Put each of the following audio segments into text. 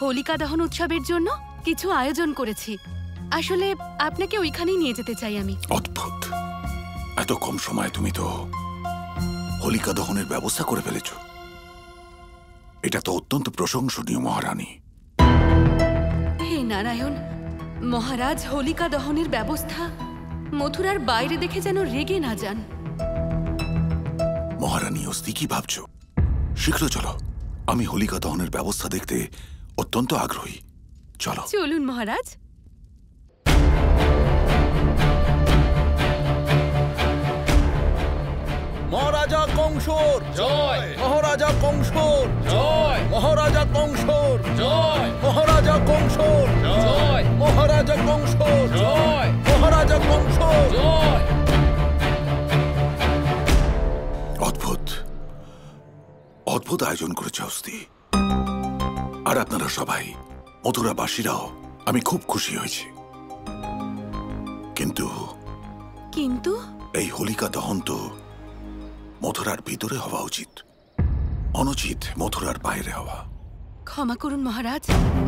হোলিকা দহন উৎসবের জন্য কিছু আয়োজন করেছি। আসলে আপনাকে ওইখানেই নিয়ে যেতে চাই আমি। অদ্ভুত, এত কম সময়ে তুমি তো হোলিকা দহনের ব্যবস্থা করে ফেলেছ। এটা তো অত্যন্ত প্রশংসনীয় মহারানী। হে নারায়ণ, মহারাজ হোলিকা দহনের ব্যবস্থা মথুরার বাইরে দেখে যেন রেগে না যান। মহারানী অস্তি, কি ভাবছ? শীঘ্র চলো, আমি হোলিকা দহনের ব্যবস্থা দেখতে অত্যন্ত আগ্রহী। চলো চলুন মহারাজ। মহারাজা কংসর জয়, মহারাজা কংসর জয়, মহারাজা কংসর জয়, মহারাজা কংসর জয়, মহারাজা কংসর জয়, মহারাজা কংসর জয়। অদ্ভুত অদ্ভুত আয়োজন করেছে অস্তি। আর আপনারা সবাই মথুরাবাসীরাও, আমি খুব খুশি হয়েছি। কিন্তু কিন্তু এই হোলিকা দহন তো মথুরার ভিতরে হওয়া উচিত, অনুচিত মথুরার বাইরে হওয়া। ক্ষমা করুন মহারাজ।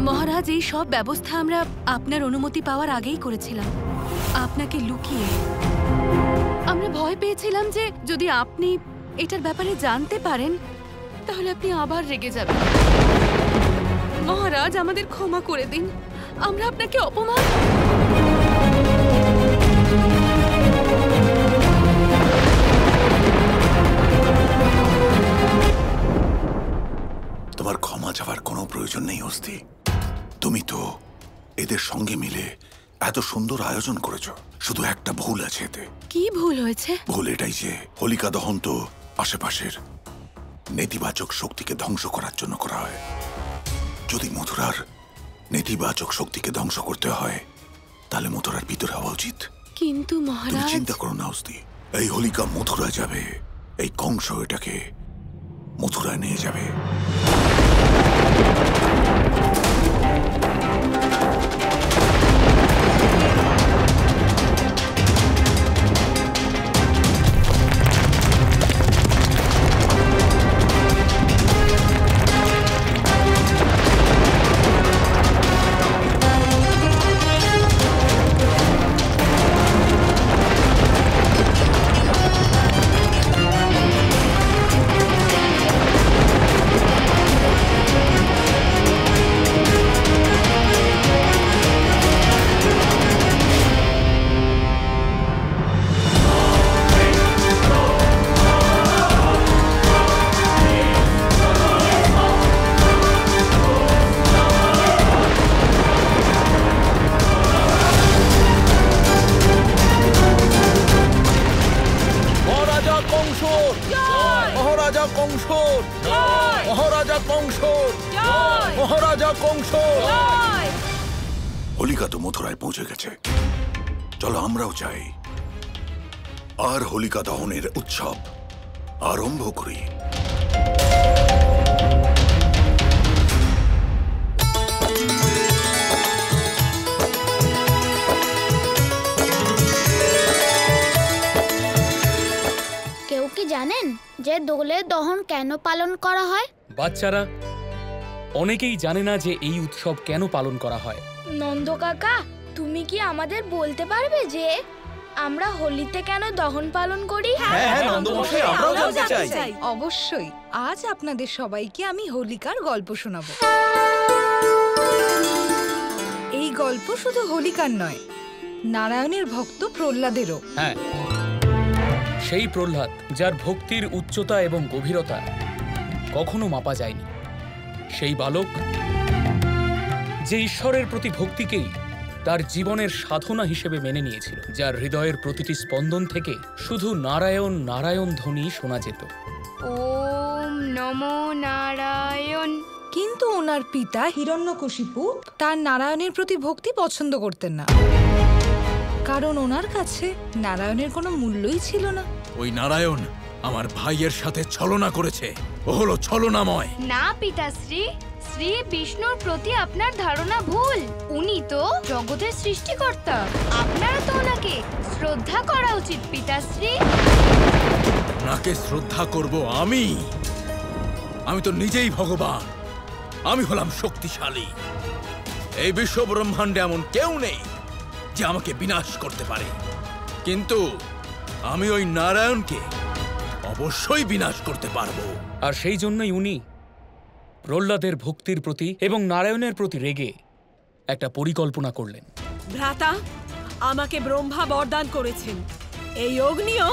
মহারাজ, এই সব ব্যবস্থা আমরা আপনার অনুমতি পাওয়ার আগেই করেছিলাম, আপনাকে লুকিয়ে। আমরা ভয় পেয়েছিলাম যে যদি আপনি এটার ব্যাপারে জানতে পারেন তাহলে আপনি আবার রেগে যাবেন। মহারাজ, আমাদের ক্ষমা করে দিন, আমরা আপনাকে অপমান। তোমার ক্ষমা চাওয়ার কোনো প্রয়োজন নেই অস্তি। তুমি তো এদের সঙ্গে মিলে এত সুন্দর আয়োজন করেছ। শুধু একটা ভুল আছে এতে। কি ভুল হয়েছে? ভুল এটাই যে হোলিকা দহন তো আশেপাশের নেতিবাচক শক্তিকে ধ্বংস করার জন্য করা হয়। যদি মথুরার নেতিবাচক শক্তিকে ধ্বংস করতে হয় তাহলে মথুরার ভিতরে হওয়া উচিত। কিন্তু তুমি মহারাজ, চিন্তা করো না অস্তি, এই হোলিকা মথুরায় যাবে, এই কংস এটাকে মথুরায় নিয়ে যাবে। হোলিকা তো মথুরায় পৌঁছে গেছে, চলো আমরাও যাই আর হোলিকা দহনের উৎসব আরম্ভ করি। কেউ কি জানেন যে দোলের দহন কেন পালন করা হয়? বাচ্চারা অনেকেই জানে না যে এই উৎসব কেন পালন করা হয়। নন্দ কাকা, তুমি কি আমাদের বলতে পারবে যে আমরা হোলিতে কেন দহন পালন করি? হ্যাঁ নন্দমশাই, আমরাও জানতে চাই। অবশ্যই, আজ আপনাদের সবাইকে আমি হোলিকার গল্প শোনাবো। এই গল্প শুধু হোলিকার নয়, নারায়ণের ভক্ত প্রহ্লাদেরও। হ্যাঁ, সেই প্রহ্লাদ যার ভক্তির উচ্চতা এবং গভীরতা কখনো মাপা যায়নি। সেই বালক যে ঈশ্বরের প্রতি ভক্তিকেই তার জীবনের সাধনা হিসেবে মেনে নিয়েছিল, যার হৃদয়ের প্রতিটি স্পন্দন থেকে শুধু নারায়ণ নারায়ণ ধ্বনি শোনা যেত। ওম নমো নারায়ণ। কিন্তু ওনার পিতা হিরণ্যকশিপু তার নারায়ণের প্রতি ভক্তি পছন্দ করতেন না, কারণ ওনার কাছে নারায়ণের কোনো মূল্যই ছিল না। ওই নারায়ণ আমার ভাইয়ের সাথে ছলনা করেছে, ও হলো ছলনাময়। না পিতাশ্রী, শ্রী বিষ্ণুর প্রতি আপনার ধারণা ভুল। উনি তো জগতের সৃষ্টিকর্তা, আপনারা তো ওনাকে শ্রদ্ধা করা উচিত পিতাশ্রী। ওনাকে শ্রদ্ধা করব আমি? আমি তো নিজেই ভগবান। আমি হলাম শক্তিশালী। এই বিশ্ব ব্রহ্মাণ্ডে এমন কেউ নেই যে আমাকে বিনাশ করতে পারে, কিন্তু আমি ওই নারায়ণকে অবশ্যই বিনাশ করতে পারবো। আর সেই জন্যই উনি প্রহ্লাদের ভক্তির প্রতি এবং নারায়ণের প্রতি রেগে একটা পরিকল্পনা করলেন। ভ্রাতা, আমাকে ব্রহ্মা বরদান করেছেন এই অগ্নিও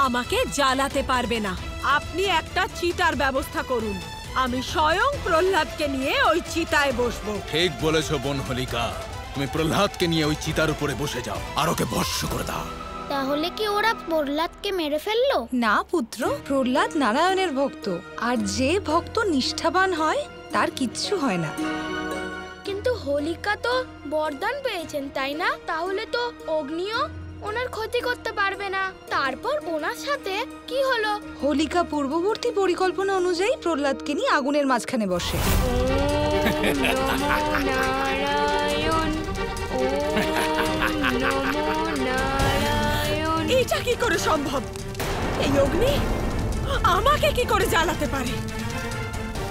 আমাকে জ্বালাতে পারবে না। আপনি একটা চিতার ব্যবস্থা করুন, আমি স্বয়ং প্রহ্লাদকে নিয়ে ওই চিতায় বসবো। ঠিক বলেছো বোন হোলিকা, তুমি প্রহ্লাদকে নিয়ে ওই চিতার উপরে বসে যাও আর ওকে ভস্ম করে দাও। তাহলে কি ওরা প্রহ্লাদকে মেরে ফেললো? না পুত্র, প্রহ্লাদ নারায়ণের ভক্ত, আর যে ভক্ত নিষ্ঠাবান হয় তার কিচ্ছু হয় না। কিন্তু হোলিকা তো বরদান পেয়েছেন, তাই না? তাহলে তো অগ্নিও ওনার ক্ষতি করতে পারবে না। তারপর ওনার সাথে কি হলো? হোলিকা পূর্ববর্তী পরিকল্পনা অনুযায়ী প্রহ্লাদকে নিয়ে আগুনের মাঝখানে বসে। এইটা কি করে সম্ভব? এই অগ্নি আমাকে কি করে জ্বালাতে পারে?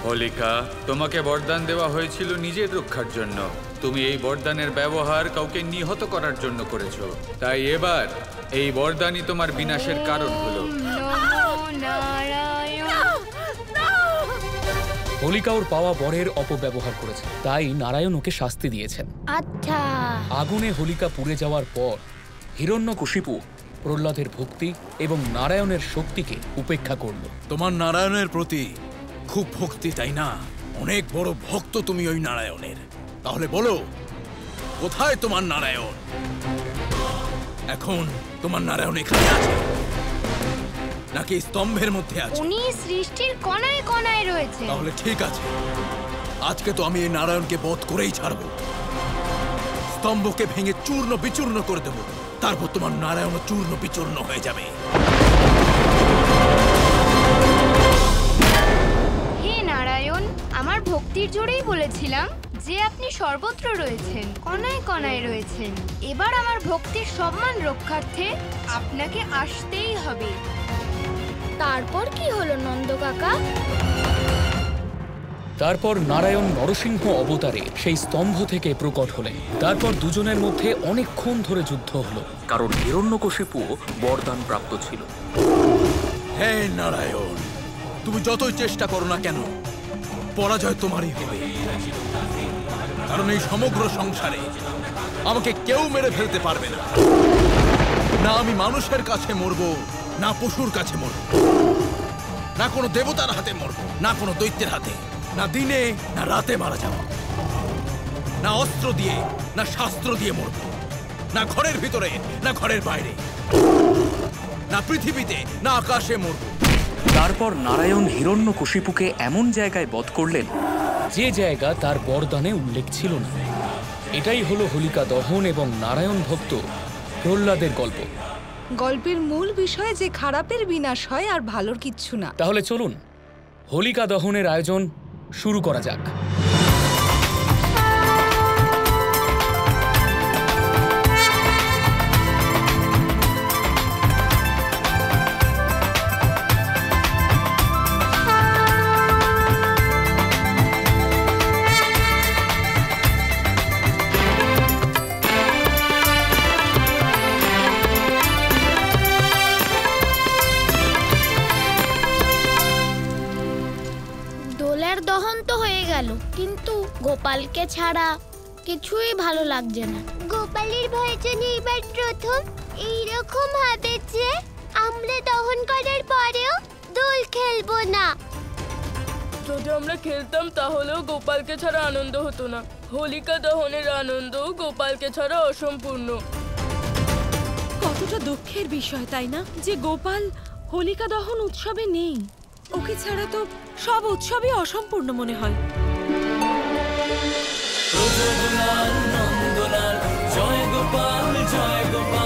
হোলিকা, তোমাকে বরদান দেওয়া হয়েছিল নিজের রক্ষার জন্য। তুমি এই বরদানের ব্যবহার কাউকে নিহত করার জন্য করেছো, তাই এবার এই বরদানই তোমার বিনাশের কারণ হলো। হোলিকা ওর পাওয়া বরের অপব্যবহার করেছে, তাই নারায়ণ ওকে শাস্তি দিয়েছেন। আচ্ছা, আগুনে হোলিকা পুড়ে যাওয়ার পর হিরণ্যকশিপু প্রহ্লাদের ভক্তি এবং নারায়ণের শক্তিকে উপেক্ষা করল। তোমার নারায়ণের প্রতি খুব ভক্তি, তাই না? অনেক বড় ভক্ত তুমি ওই নারায়ণের। তাহলে বলো, কোথায় তোমার নারায়ণ? এখন তোমার নারায়ণ এখানে আছে নাকি স্তম্ভের মধ্যে আছে? উনি সৃষ্টির কণায় কণায় রয়েছে। তাহলে ঠিক আছে, আজকে তো আমি এই নারায়ণকে বধ করেই ছাড়বো। স্তম্ভকে ভেঙে চূর্ণ বিচূর্ণ করে দেব, তারপর তোমার নারায়ণ চূর্ণ বিচূর্ণ হয়ে যাবে। হে নারায়ণ, আমার ভক্তির জোরেই বলেছিলাম যে আপনি সর্বত্র রয়েছেন, কণায় কণায় রয়েছেন। এবার আমার ভক্তির সম্মান রক্ষার্থে আপনাকে আসতেই হবে। তারপর কি হলো নন্দ কাকা? তারপর নারায়ণ নরসিংহ অবতারে সেই স্তম্ভ থেকে প্রকট হলেন। তারপর দুজনের মধ্যে অনেকক্ষণ ধরে যুদ্ধ হলো, কারণ হিরণ্যকশিপুও বরদান প্রাপ্ত ছিল। হে নারায়ণ, তুমি যতই চেষ্টা করো না কেন, পরাজয় তোমারই হবে। কারণ এই সমগ্র সংসারে আমাকে কেউ মেরে ফেলতে পারবে না। না আমি মানুষের কাছে মরবো, না পশুর কাছে মরবো, না কোনো দেবতার হাতে মরবো, না কোনো দৈত্যের হাতে, না দিনে না রাতে মারা যাবো, না অস্ত্র দিয়ে না শাস্ত্র দিয়ে মরবো, না ঘরের ভিতরে না ঘরের বাইরে, না পৃথিবীতে না আকাশে মরবো। তারপর নারায়ণ হিরণ্যকশিপুকে এমন জায়গায় বধ করলেন যে জায়গা তার বরদানে উল্লেখ ছিল না। এটাই হলো হোলিকা দহন এবং নারায়ণ ভক্ত প্রহ্লাদের গল্প। গল্পের মূল বিষয় যে খারাপের বিনাশ হয় আর ভালোর কিচ্ছু না। তাহলে চলুন হোলিকা দহনের আয়োজন শুরু করা যাক। দহন তো হয়ে গেল, কিন্তু গোপালকে ছাড়া কিছুই ভালো লাগছে না। গোপালের ভজনে এবার প্রথম এইরকম হবে যে আমরা দহন করার পরেও দোল খেলবো না। যদি আমরা খেলতাম তাহলেও গোপালকে ছাড়া আনন্দ হতো না। হোলিকা দহনের আনন্দ গোপালকে ছাড়া অসম্পূর্ণ। কতটা দুঃখের বিষয়, তাই না, যে গোপাল হোলিকা দহন উৎসবে নেই। ওকে ছাড়া তো সব উৎসবই অসম্পূর্ণ মনে হয়। জয় গোপাল জয় গোপাল।